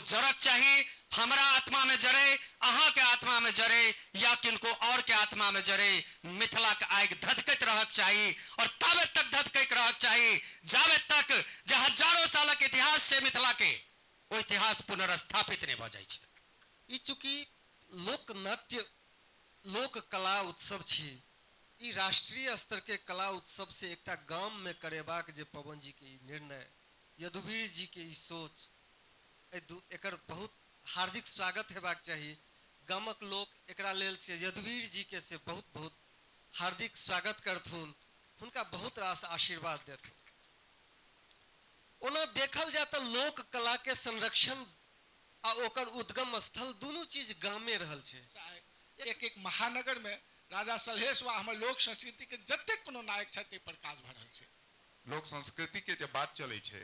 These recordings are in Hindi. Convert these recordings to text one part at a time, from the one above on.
जरक चाहिए, हमारा आत्मा में जरे, अहाँ के आत्मा में जरे या किनको और के आत्मा में जरे, मिथिला के आग धधकत रहक चाहिए और तावे तक धधकत रहक चाहिए जावे तक जे हजारों साल के इतिहास से मिथिला के वो इतिहास पुनर्स्थापित नहीं भ जाय छै। ई चूंकि लोक नाट्य लोक कला उत्सव छी, ई राष्ट्रीय स्तर के कला उत्सव से एकटा गाम में करेबाक जे पवन जी के निर्णय, यदुवीर जी के ई सोच, एकर बहुत हार्दिक स्वागत हेबाक चाहिए। गामक लोक एकरा लेल से यदुवीर जी के से बहुत बहुत हार्दिक स्वागत करथुन, हुनका बहुत रास आशीर्वाद देथुन। ओना देखल जाए तो लोक कला के संरक्षण आ ओकर उद्गम स्थल दोनों चीज गामे रहल छे। एक एक महानगर में राजा सलहेश व हमर लोक संस्कृति के जते कोनो नायक छथि पर काज भ रहल छै। लोक संस्कृति के जब बात चले छे,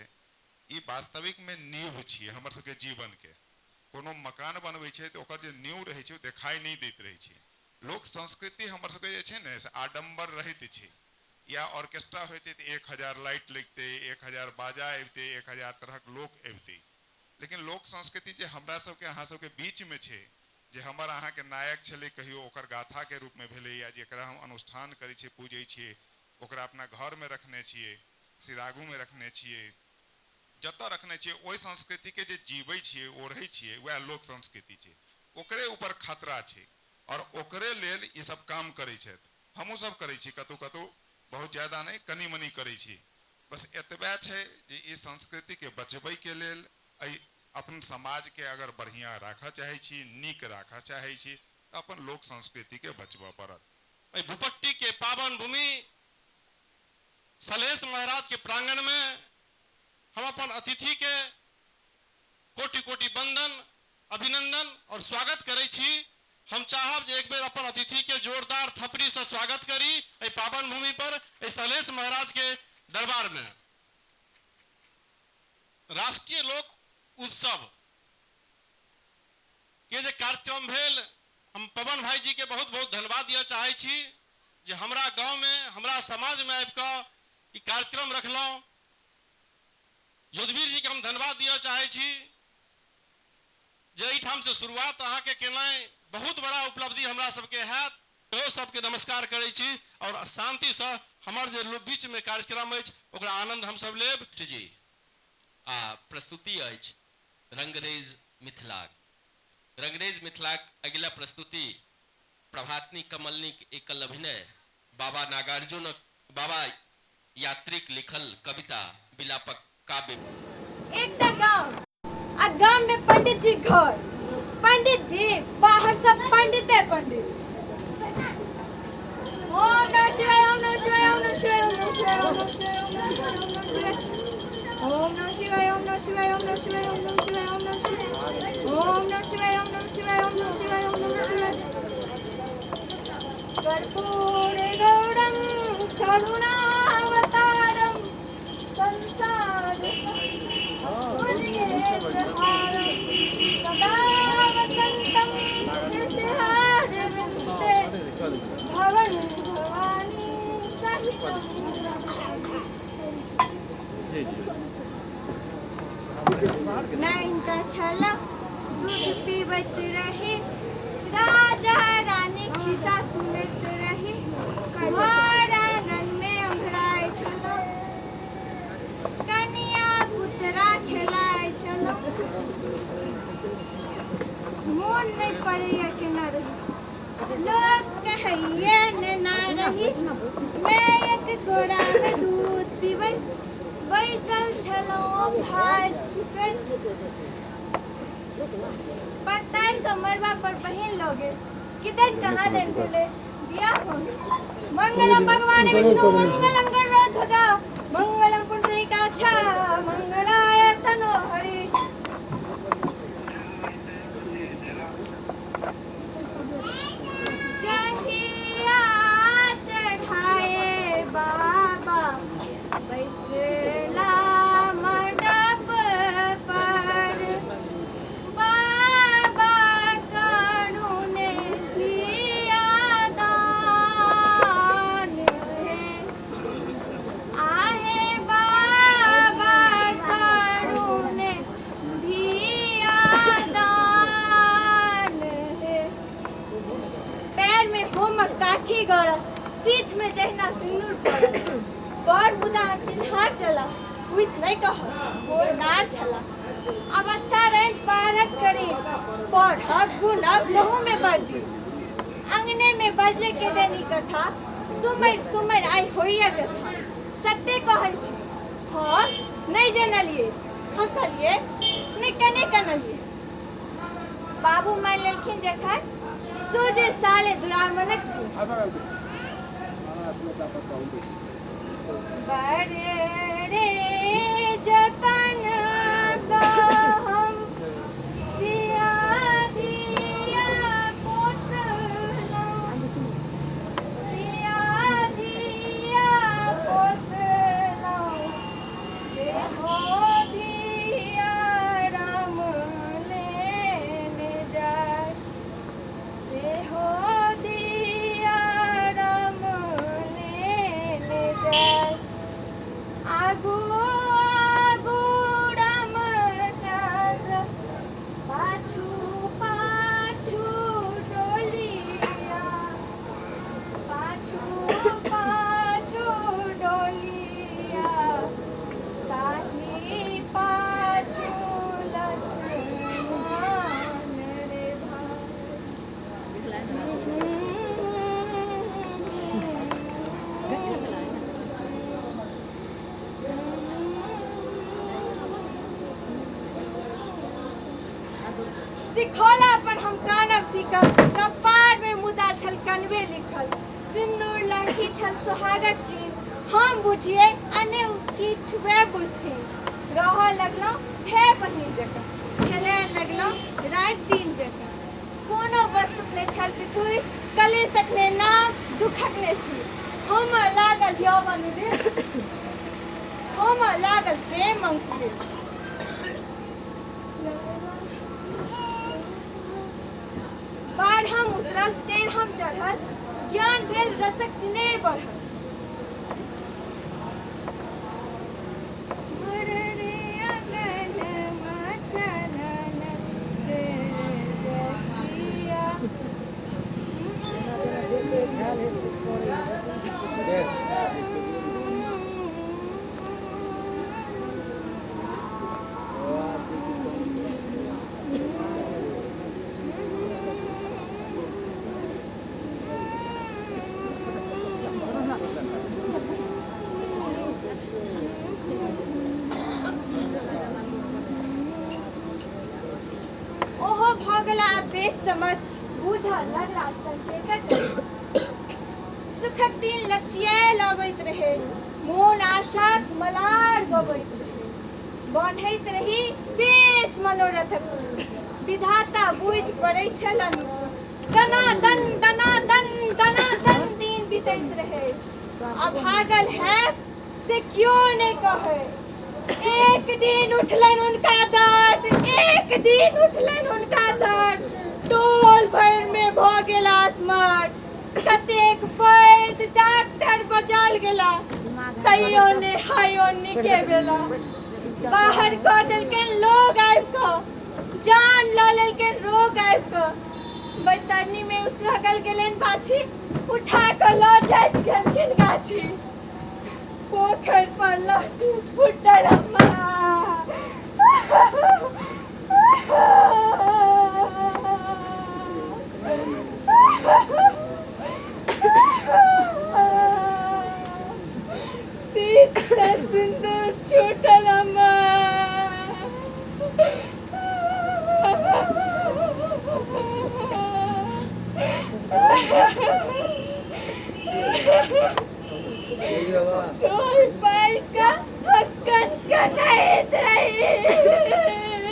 ई वास्तविक में नींव छिए हमर सबके जीवन के। कोनो मकान बनबै छै तो ओकर जे नींव रहे छै देखाई नहीं दैत रहे छै। लोक संस्कृति हमर सबके जे छै ने से आडंबर रहित छै, या ऑर्केस्ट्रा होते तो 1000 लाइट लगते, 1000 बाजा अबते, 1000 तरह के लोक अबते, लेकिन लोक संस्कृति जे हमरा सबके अहाँ सबके बीच में छे, जे हमर अहाँ के नायक छले कहियो ओकर गाथा के रूप में भेले, या जेकरा हम अनुष्ठान करै छिए पूजै छिए, ओकरा अपना घर में रखने छिए, सिरागू में रखने छिए, जतऽ रखने छिए, ओहि संस्कृति के जे जीवै छिए ओढ़ै छिए वह लोक संस्कृति छै। ओकरे ऊपर खतरा छै और ओकरे लेल ई सब काम करै छथि। हमहूँ सब करै छी, कतौ कतौ बहुत ज्यादा नहीं कनी मनी करै छी। बस एतबे छै जे ई संस्कृति के बचबै के लेल अपन समाज के अगर बढ़िया राखऽ चाहे छी, नीक राखऽ चाहे छी तो अपन लोक संस्कृति के बचबऽ पड़त। भूपट्टी के पावन भूमि सलहेश महाराज के प्रांगण में हम अपन अतिथि के कोटि कोटि वंदन, अभिनंदन और स्वागत करै छी। हम चाहब जे एक बेर अपन अतिथि के जोरदार थपड़ी से स्वागत करी ए पावन भूमि पर, ए सलहेश महाराज के दरबार में। राष्ट्रीय लोक उत्सव के जे कार्यक्रम भेल, हम पवन भाई जी के बहुत बहुत धन्यवाद दिया चाहे छी जे हमरा गांव में, हमरा समाज में आबि कऽ ई कार्यक्रम रखलौं। यदुवीर जी के हम धन्यवाद दिया चाहे छी जे एठाम से शुरुआत अहाँ के केनाइ बहुत बड़ा उपलब्धि हमरा सबके हैत। ओ सबके नमस्कार करै छी और शांति से हमर जे बीच में कार्यक्रम अछि ओकरा आनंद हम सब लेब। जी प्रस्तुति अछि रंगरेज मिथिलाक। रंगरेज मिथिलाक अगिला प्रस्तुति प्रभातनी कमलनी के एकल अभिनय बाबा नागार्जुन, बाबा यात्रिक लिखल कविता विलापक काव्य। एकटा गांव आ गांव में पंडित जी घर, पंडित जी बाहर सब पंडिते पंडित। ओम नमः शिवाय, ओम नमः शिवाय, ओम नमः शिवाय, ओम नमः शिवाय, ओम नमः शिवाय, ओम नमः शिवाय, ओम नमः शिवाय, ओम नमः शिवाय, ओम नमः शिवाय, ओम नमः शिवाय, ओम नमः शिवाय, ओम नमः शिवाय, ओम नमः शिवाय, ओम नमः शिवाय, ओम नमः शिवाय। कर्पूर गौरम करुणावतारम संसार सदा वसंतम हृदयारविंदे भवन भवानी सहितं। नैन का छलक दूध पीबत रहे, राजा रानी खिस्सा सुनत रहे, घर आंगन में अंघराय छलो, कनिया पुतरा खेलाय छलो। मोन नहीं पड़ैया कि न रही, लोग कहैये ने ना रही। मैं एक गोरा में दूध पीबत बैसल छलो भाई चुकत। पड़ताल कमरवा पर बहिन लोगे किधर कहाँ दिन भेले बियाह हो। मंगलम भगवान विष्णु, मंगलम गरुड़ध्वजा, मंगलम पुंडरीकाक्षा, मंगलाय तनोहरि। जंघिया चढ़ाए बाबा बैसला मंडप पर, बाबा करुणे दिया दान है। आहे बाबा करुणे सीथ में जहिना सिंदूर पड़ल बड़ मुदा चिन्हा चला हुइस नहीं कह मोर नार छला अवस्था रहन पारक करी पढ़ब गुनब तहु में बरदी अंगने में बजले के देनी कथा सुमर सुमर आई होइया कथा सत्य कहै छी हम नहीं जनलिए हंसलिए नहीं कने कनलिए बाबू मान लेलखिन जखन सोजे साले दुरागमनक दी बड़े रे जतन सा हम सिया दिया पोसलौं सिया दिया पोसलौं से हो दिया राम लेने जाए से हो दिया राम लेने जाए आगू आगू रामचंद्र पाछू पाछू डोलिया पाछू पाछू डोलिया ताही पाछू लक्ष्मण रे सिखौला पर हम कानब सीखब कपार में मुदा छल कनवे लिखल सिंदूर लहठी छल सुहागक चिन्ह हम बुझिए अन्य किछ वे बुझथिन रह लगलौं हे बहिन जकाँ खेले लगलौं रात दिन जकाँ कोनो वस्तु ने छल पिठुई कले सकने नाम दुखक ने छुई हम लागल यौवन रे हम लागल प्रेम अंकुर बाढ़ हम उतरल तेर हम चढ़ल ज्ञान भेल रसक स्नेह बढ़ल ओहो भगला बेस समर्थ बूझा लगला संकेतक सुखक दिन लक्ष्य लबैत रहे मोन आशाक मलार गबैत रहे बढ़ैत रही बेस मनोरथक विधाता बूझ पड़ै छलन दना दन दिन बीतैत रहे अभागल है से क्यों नहीं कहे एक दिन उठलन उनका दर्द एक दिन उठलन उनका दर्द टोल भर में भ गेला स्मार्ट कतेक वैद्य डॉक्टर बचल गेला तैयो ने हायो निके बेला बाहर क देलकन लोग आबि क जान ल लेलकन रोग आबि क बैतरनी में उसरगल गेलन बाछी उठा क ल जाइत गेलखिन गाछी पोखर पर लहटी फुटल सिंदूर छूटल कोई पर का हक्कन कनाइत रही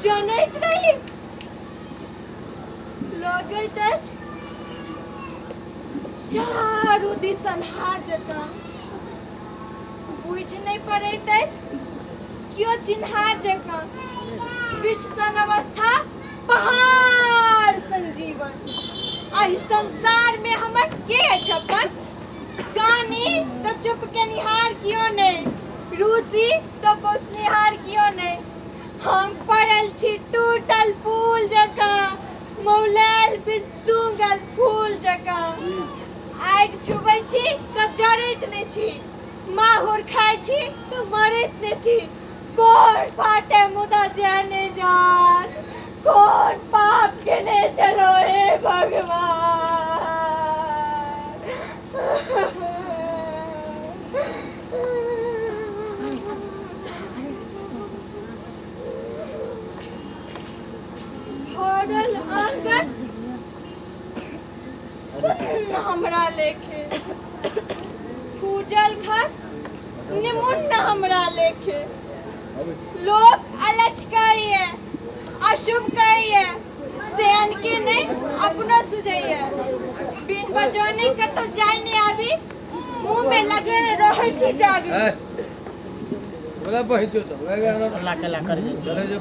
जनैत रही लगैत अछि चारू दिस अन्हार जकाँ बुझ नहीं पड़ैत अछि क्यों चिन्हार जकाँ विश्व सन अवस्था पहाड़ सन जीवन एहि संसार में हमर के छपन कानी तो चुप के निहार क्यों नहीं रूसी तो पोसनिहार कियो नहीं। हम पड़ल छी टूटल फूल जका, मौलाल बिनसूगल फूल जका। आग छुबै छी तो जरैत नहि छी, माहुर खाइ छी तो मरैत नहि छी। कोन फाटे मुदा जाने जान, कौन पाप केने चलो हे भगवान। भरल आंगन सुन हमरा लेखे, पूजल घर निमुन हमरा लेखे। लोग अलच कहिए, अशुभ कहिए, से अनके नहीं अपनो सुझैया। बिन बजौने के तो जाय नहीं आबी, मुंह में लगे रहे छी जाबी। बोला पहुंचो तो ला कर चले जो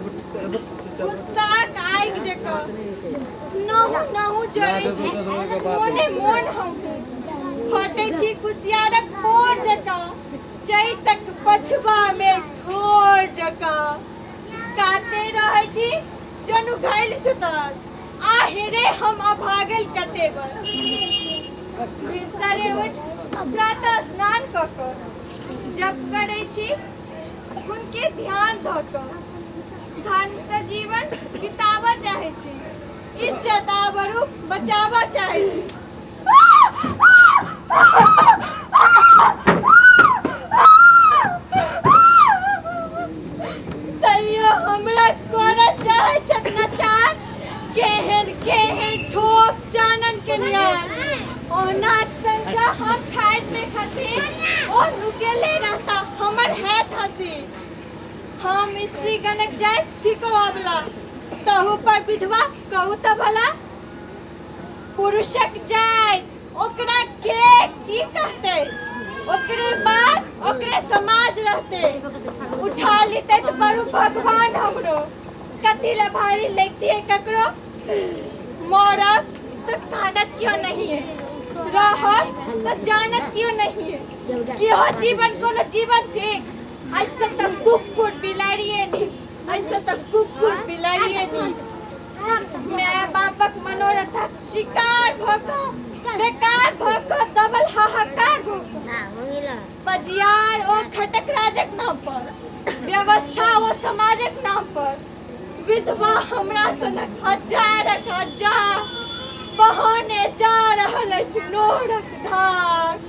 गुस्साक आगि जकाँ नहु नहु जरै छी, मोने मोन हम फटै छी कुसियारक मोर जकाँ, चैतक पछुआ में ठोर जकाँ। काते रहै छी जनु घायल छुतर, आहिरे हम अभागल कते बर। भिनसरे उठ प्रातः स्नान कऽ कऽ जप करै छी हुनके ध्यान धऽ कऽ। धर्म से जीवन बिताबऽ चाहे छी, इज्जत आबरू बचाबऽ चाहे छी। तैयो हमरा करऽ चाहे छथि नचार, केहन केहन ठोप चानन के न्याय। ओनाथ संजा हम खाइत में खसी, ओ नुकेले रहता हमर हैत हंसी। हम स्त्री गणक जाय थिको अबला, कहू पर विधवा कहू तो भला। पुरुषक जाय ओकरा के की कहते, ओकरे बाद ओकरे समाज रहते। उठा लेते तो बड़ू भगवान हमरो, कथी ले भारी लगती है ककरो। मरब तो कानत क्यों नहीं है, रहब तो जानत क्यों नहीं है। इहो जीवन कोनो जीवन थिक, ऐसे तो कुकुर बिलाड़िए नहीं, ऐसे तो कुकुर बिलाड़िए नहीं। मैं बापक मनोरथक शिकार भोको, बेकार भोको, डबल हाहाकार भोको। बजियार ओ खटक राजक नाम पर, व्यवस्था ओ समाजक नाम पर। विधवा हमरा सनक हजारक हजार बहाने जा रहल अछि नोरक धार।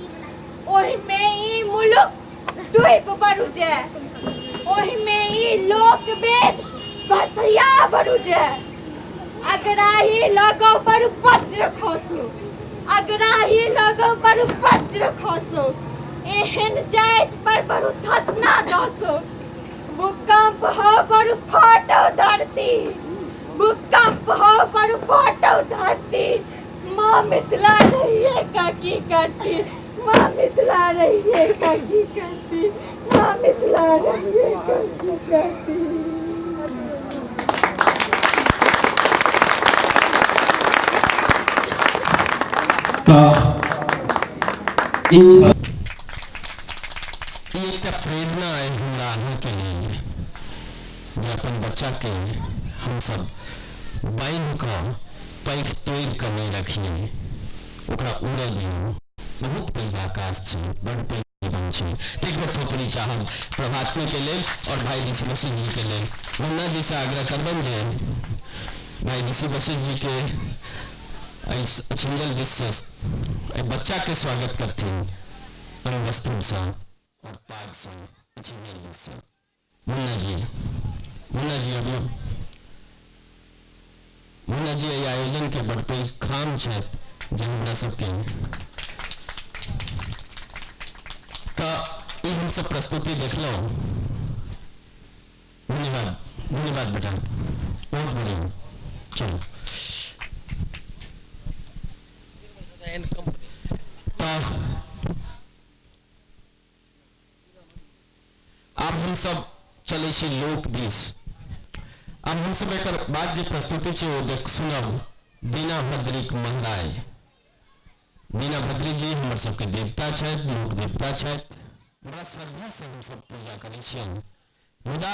ओहि में ई मुलुक डूब बरु जाय, ओहि में ई लोक वेद भसैया बरु जाय। अगराही लगो बरु वज्र खसो, अगराही लगो बरु वज्र खसो। एहन जाइत पर बरु धसना दसो, भूकंप हो बरु फाटो धरती, भूकंप हो बरु फाटो धरती। माँ मिथिला रहिए का की करती, माँ मिथिला रहिए का की करती, माँ मिथिला रहिए का की करती। एक प्रेरणा है हमरा अहाँ के लिए, जे अपन बच्चा के हम सब बांध कऽ पैघ तोड़ कऽ नहीं रखिए, ओकरा उड़े दियौ। बहुत पैघ आकाश छै, बड़ पैघ जीवन छै। एक बेर थोपड़ी चाहब प्रभातनी के लेल और भाई ऋषि वशिष्ठ जी के लेल। मुन्ना जी से आग्रह करबनि जे भाई ऋषि वशिष्ठ जी के अछिंजल विश्व बच्चा के स्वागत करथिन वस्त्र से और पाग से अछिंजल विश्व। मुन्ना जी अभी मुन्ना जी एहि आयोजन के बड़ पैघ खाम छथि जे हमरा सबके तऽ ई हमसब प्रस्तुति देखलहुँ। धन्यवाद बेटा, बहुत बढ़िया। चलो आब हम सब चले छी लोक दिस। अब हम सब एक बाद जे प्रस्तुति छै वो देख सुनब बीना भद्रिक महराय। बीना भद्री जी हमर सबके देवता छथि, लोक देवता छथि। बड़ा श्रद्धा से हम सब पूजा करै छियनि मुदा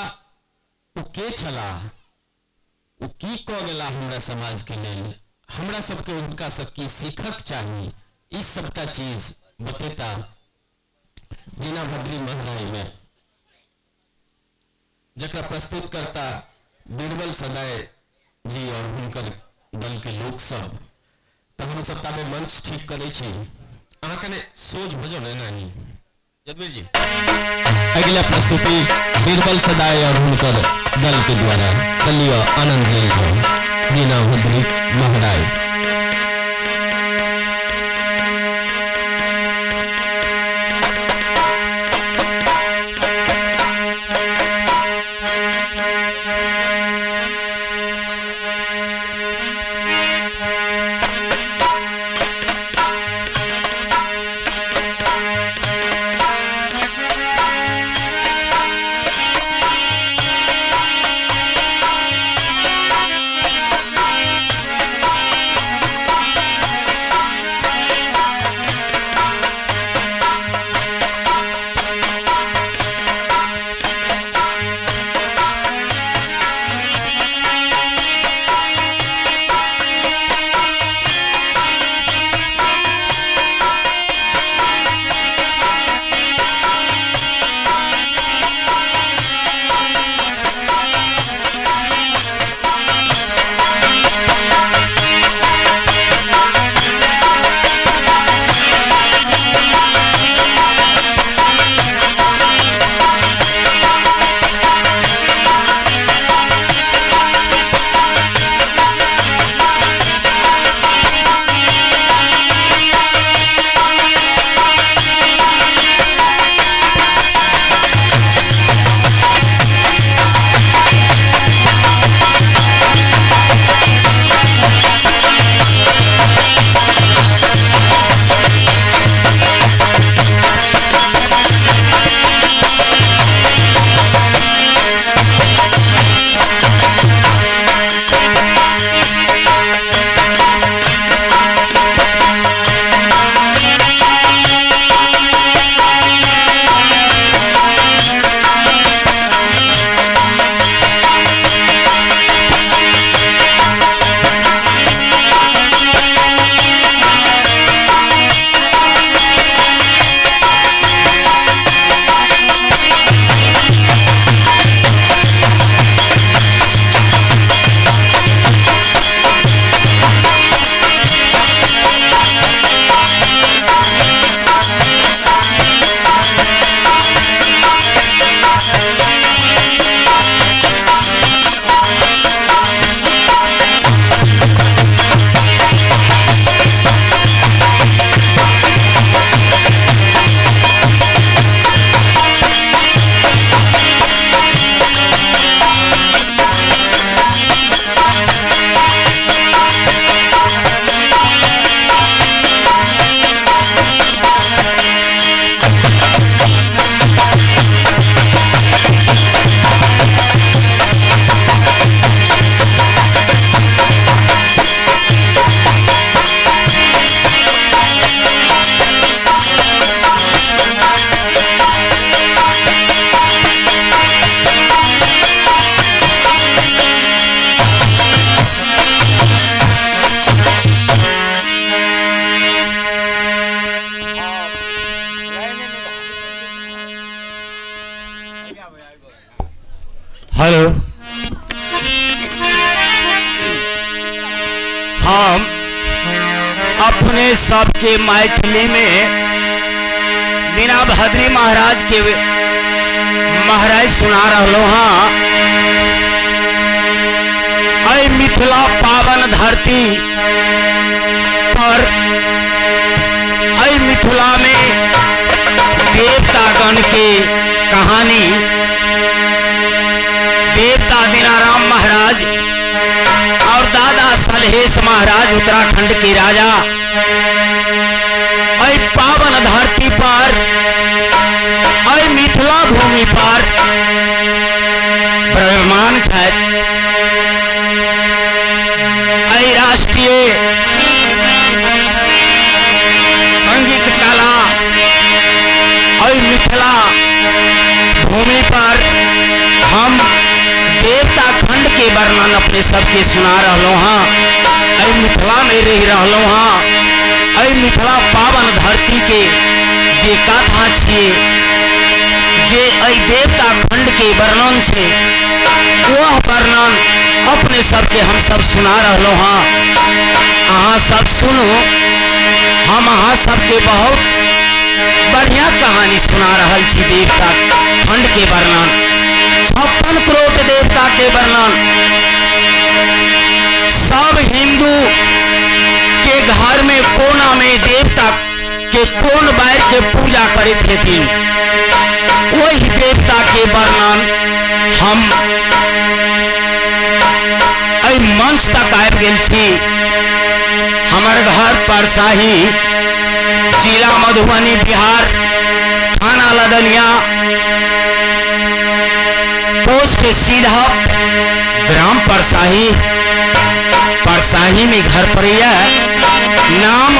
ओ के छला ओ की कऽ गेला हमरा समाज के लेल हमरा सबके उनका सब की सीखक चाहिए ई सबटा चीज बतेता दीना भद्री महराई में जकरा प्रस्तुत करता बीरबल सदाय जी और हुनकर दल के लोग सब तो हम सब ताबे मंच ठीक करे छी अहाँ कने सोच भजो है नानी जदवीर जी अगला प्रस्तुति बीरबल सदाय और हुनकर दल के द्वारा कलियो आनंद लेल जाओ दीना भद्री महराई हेलो, हम अपने सबके मैथिली में दीना भद्री महाराज के महाराज सुना रहा हाँ। ऐ मिथिला पावन धरती पर ऐ मिथिला में देवतागण के कहानी देवता दीनाराम महाराज और दादा सलहेश महाराज उत्तराखंड के राजा ऐ पावन धरती पर ऐ मिथिला भूमि पर विराजमान है। ऐ राष्ट्रीय संगीत कला ऐ मिथिला अपने सबके सुना रहलो हाँ। अई मिथिला में रह रहलो हाँ। अई मिथिला पावन धरती के जे कथा छिए, जे अई देवता खंड के वर्णन छे, वह वर्णन अपने सबके हम सब सुना रहलो हाँ। अहाँ सब सुनो, हम अहाँ सबके बहुत बढ़िया कहानी सुना रहल छी। देवता खंड के वर्णन, 56 करोड़ देवता के वर्णन। सब हिंदू के घर में कोना में देवता के कोन बैर के पूजा करत हथिन, वही देवता के वर्णन हम अई मंच तक आबि गेल छी। हमार घर परसाही, जिला मधुबनी, बिहार, थाना लदनिया, पोस्ट सीधा ग्राम परसाही। परसाही में घर पड़ैया, नाम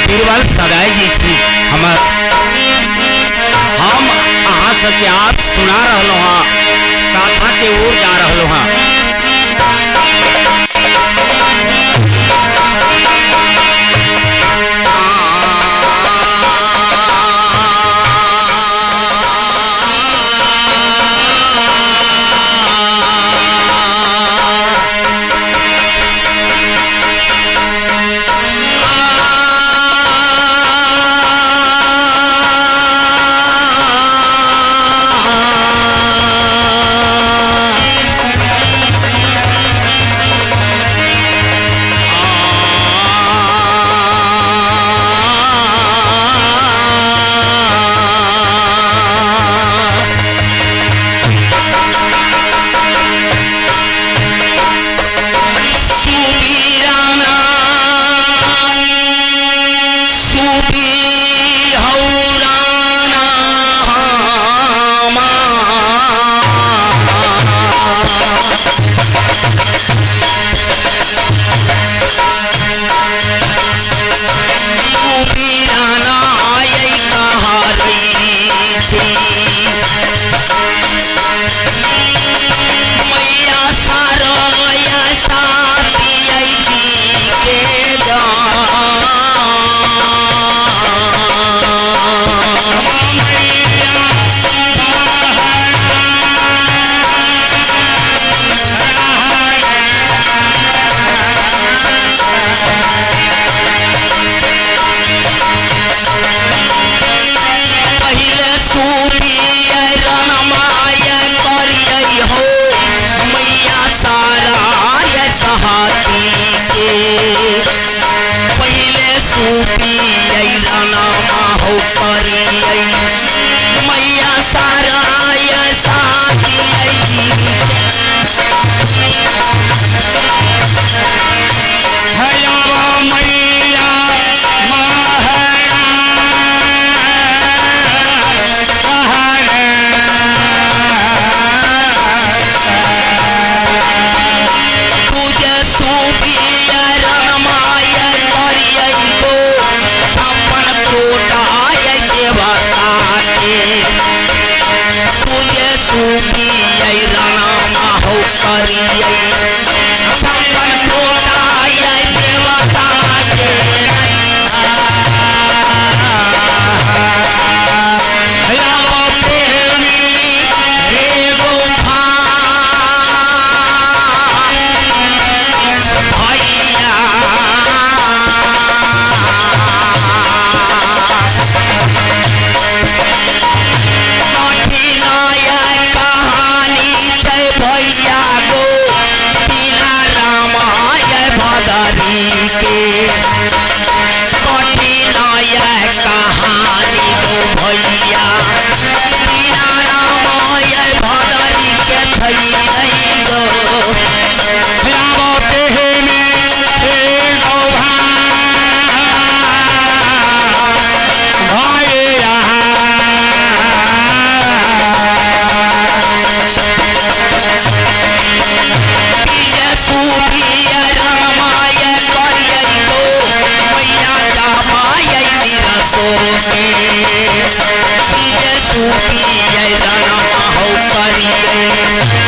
बीरबल सगाई जी छी हमर। हम अहाँ सबके आप सुना रहलो हाँ, कथा के ओर जा रहलो हाँ।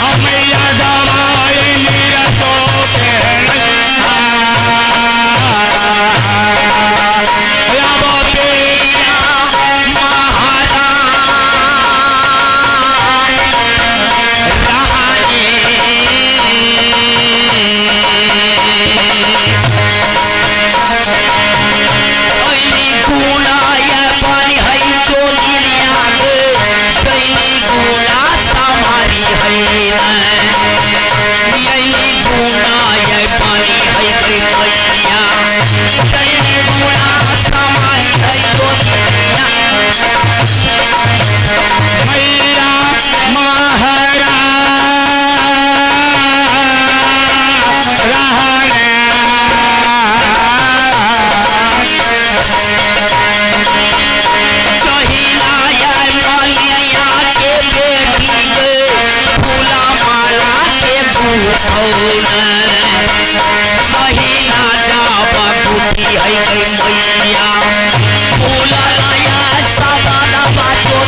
हम याद आए मेरा तो कहीं ना जाब बुद्धि है गई मैया बुलाया सवाना बाजो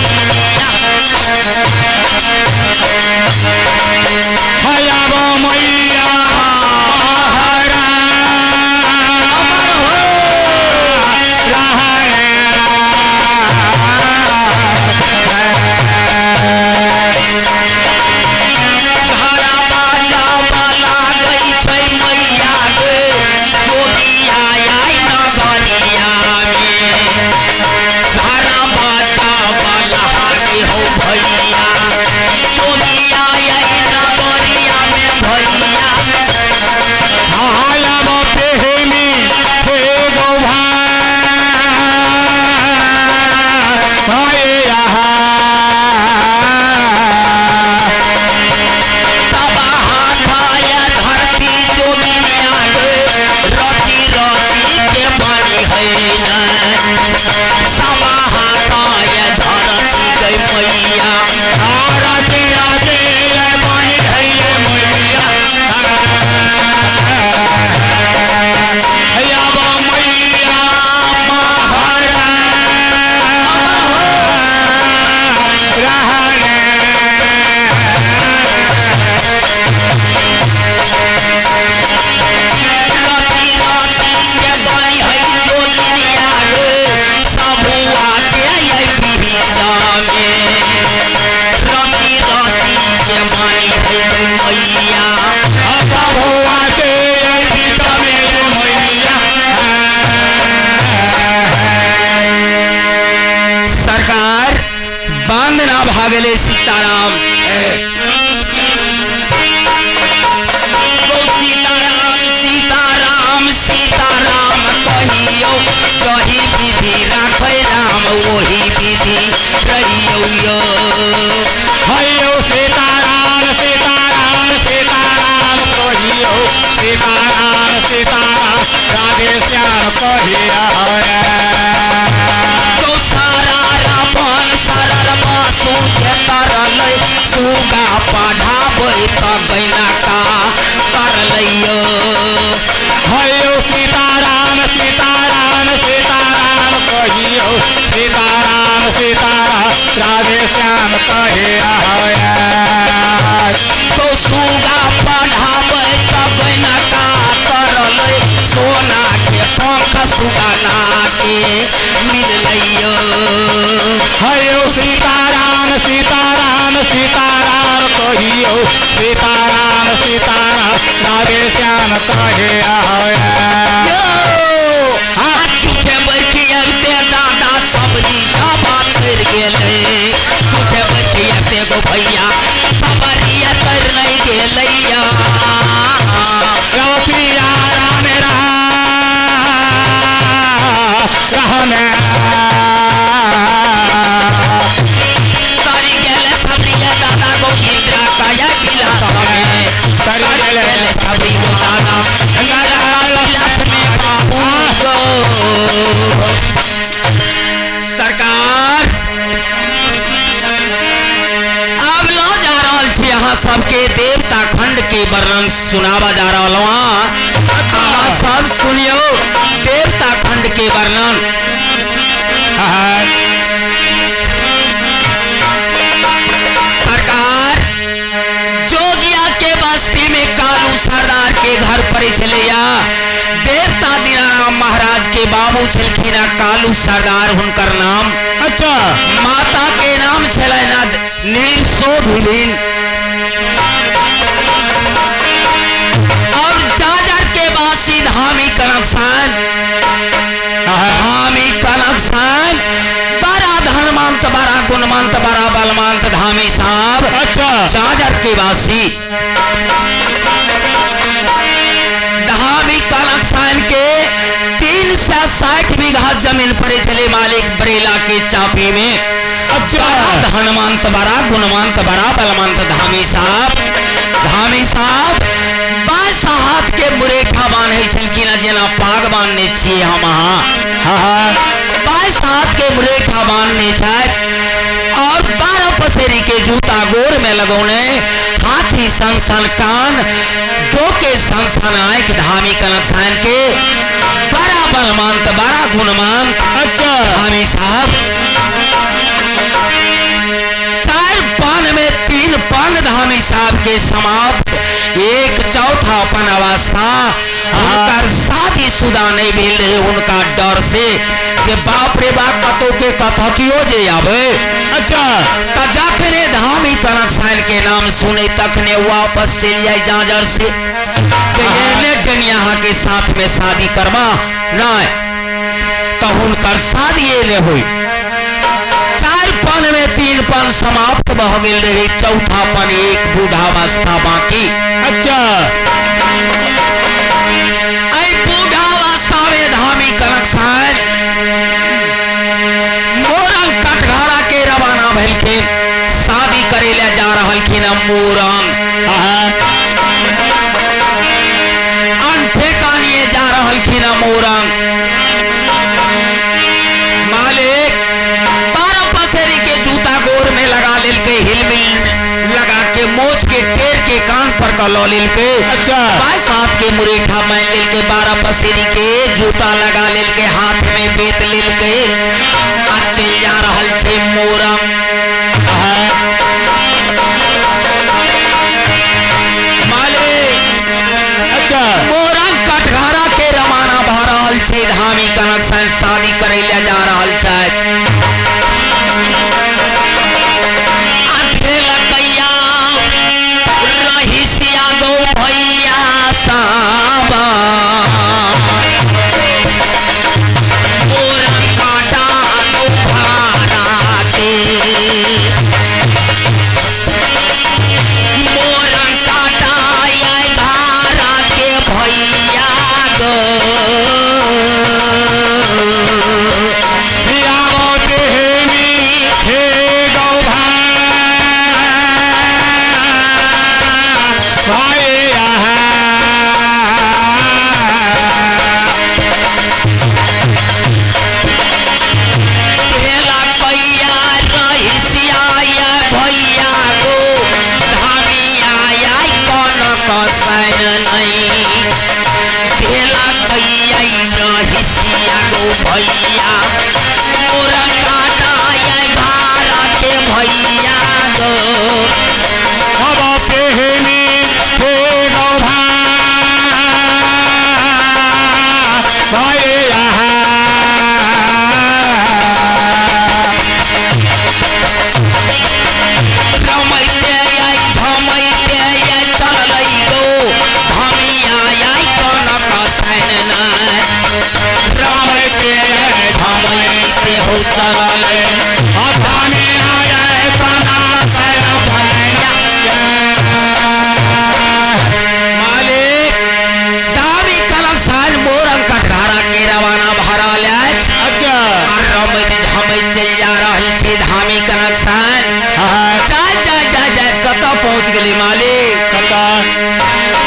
हयाबो मैया हरा सरकार बांध ना भागले सीताराम सीताराम सीताराम कहियो जही विधि राखे राम वही विधि रहियो हयो सीताराम सीताराम सीताराम कहियो सीताराम सीताराम राधे श्याम कहिया तो सारा रावण सरल बासु के तरल सुगा पढ़ाबै तबैना का कर लियो हयो सीताराम सीताराम सीताराम कहियो सीताराम सीताराम राधे श्याम कहिया तो सुगा पढ़ाबै तबैना का करल सोना के पंख सुगाना के मिल लियो हयो सीताराम सीताराम सीताराम कहियो सीताराम सीताराम राधे श्याम कहिया झूठे बैठिया ते दादा सबरी जाबा कर गेले झूठे बैठिया ते गो भैया सबरिया कर नहीं गेलैया रतिया राम रहने तारी गेले सबरिया दादा को इंद्रा काया गिलास में तारी गेले सबरी को दादा गला गिलास में बाबू सरकार अब लो जा रहल छी अहाँ सबके देवता खंड के वर्णन सुनावा जा रहल वहाँ अहाँ सब सुनियो देवता खंड के वर्णन सरकार जोगिया के बस्ती में कालू सरदार के घर पर चलिया देवता दीनाराम महाराज के बाबू छलखिन कालू सरदार हुनकर नाम अच्छा माता के नाम छलैना नीरसोभिलीन और जाजर के वासी धामी कनकसान बड़ा धनवंत बड़ा गुणवंत बड़ा बलवंत धामी साहब अच्छा जाजर के वासी धामी कनकसान के 360 बीघा जमीन पड़े चले मालिक बरेला के चापी में अच्छा धनवंत बड़ा गुणवंत बड़ा बलवंत धामी साहब 22 हाथ के मुरेठा बांधे छलखिन जेना पाग बांधने छिए हम अहाँ 22 हाथ के मुरेठा बांधने छथि और 12 पसेरी के जूता गोर में लगौने हाथी सन सन कान 2 के संस्थानायक धामी कनकसान के बड़ा बलवंत बड़ा गुणवान अच्छा धामी साहब 4 पान में 3 पान धामी साहब के समाप्त 1/4 अपन अवस्था उनकर शादीशुदा नहीं भेल रहे उनका डर से जे बाप रे बाप कतो के कथा कियो जे आवे अच्छा त जखने धामी कनकसान के नाम सुने तखने वापस चल जाए जाजर से ये डनिया के साथ में शादी करवा नहीं तो उनकर शादी ने हुई 4 पन में 3 पन समाप्त भ गेल रही 4था पन एक बूढ़ावस्था बाकी अच्छा बूढ़ावस्था में धामी कनकसान मोरंग कटघरा के रवाना भेलखिन शादी करे ले जा रहलखिन मोरंग अनठेकानिए जा रहलखिन मोरंग मालिक 12 पसेरी के जूता गोर में लगा लेलके हिलमिल लगा के मोच के टेर के कान पर का लो लेलके अच्छा 22 के मुरेठा मान लेलके 12 पसेरी के जूता लगा लेलके हाथ में बेत लेलके आ चल जा रहल छे मोरंग अच्छा मोरंग कटघरा के रवाना भ रहल छे धामी कनकसान शादी करे ले जा रहल छे रहीसिया गो भैया साबा मोरंग काटा गो भाड़ा के मोरंग काटा ये धारा के भैया गो भैया मोरंग काटा ये धारा के भैया गो अब प्रेमी हे गो रमैते आई झमैते आई चलै गो धमिया आई कनकसान रमैते झमैते हो चलै मालिक धामी कनकसान मोरंग कटघरा के रवाना भरा लाछ अच्छा रमैत झमैत चल जा रहल छे धामी कनकसान जाय कतऽ पहुँच गेली मालिक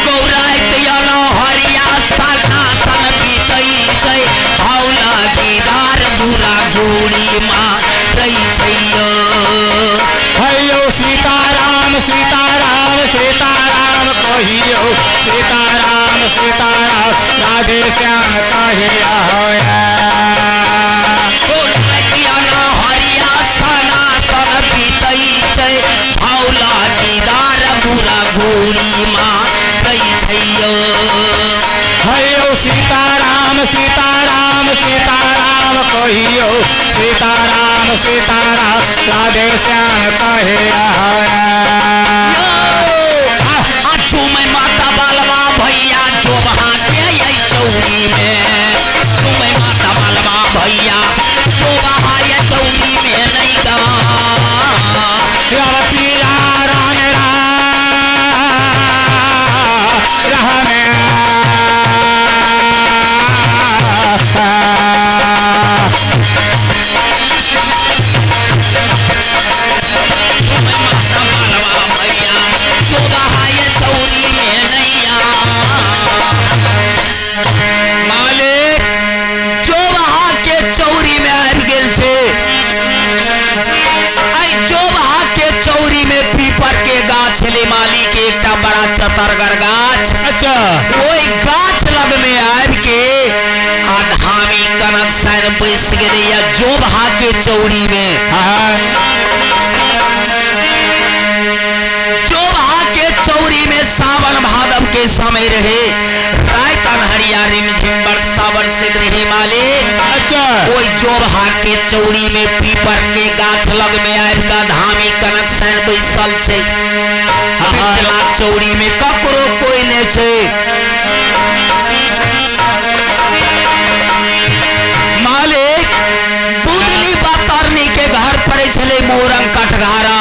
गौराइत यानो हरिया साना सन बीतै छै हौला दीदार दूरा गोरी माँ रही छै हयो सीताराम सीताराम सीताराम कहियो सीताराम सीताराम राधे श्याम कहिया हरिया साना सन बीतै छै हौला दीदार दूरा गोरी माँ रही छै हयो सीताराम सीताराम सीताराम कहियो सीताराम सीताराम राधे श्याम कहिया चुमै माता बालवा भैया जो बहाते आई चौकी में चुमै माता बालवा भैया जो बहाए चौकी में नहीं भैया तरगर गाछ। अच्छा ओई गाछ लग में आब के आ धामी कनक सन बैस गेले या जोभा के चौड़ी में। जोभा के चौड़ी में सावन भादव के समय रहे, रात अन्हरिया रिमझिम वर्षा बरसत रही मालिक। अच्छा ओई जोभा के चौड़ी में पीपर के गाछ लग में आब का धामी कनक सन बैसल छै। पिछला चौड़ी में ककरो कोई नहीं छै। मालिक बुदली बातरनी के घर पड़े छले मोरंग कटघारा।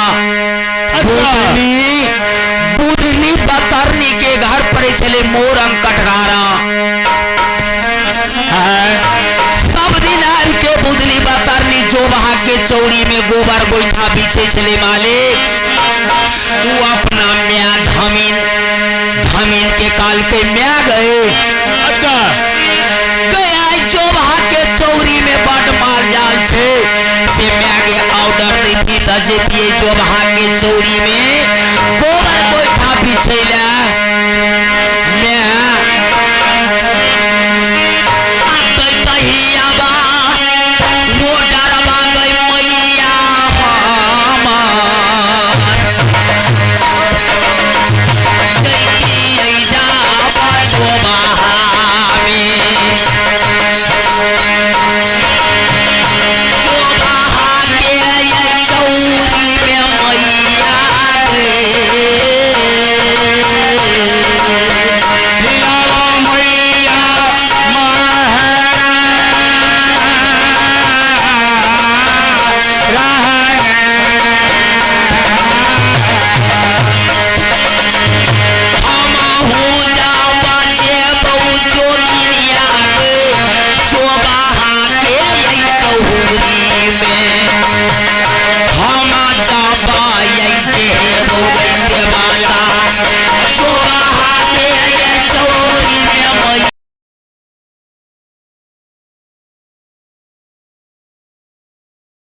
बुदली बातरनी के घर पड़े छले मोरंग कटघारा। सब दिन आब के बुदली बातरनी जोभा के चौड़ी में गोबर गोईठा बिछे छले मालिक। वो अपना म्या धमीन के काल के म्या गए। अच्छा गया जोभा के चौरी में बड़ माल जाल छे से म्या के ऑर्डर दी थी त जेतिए जोभा के चौरी में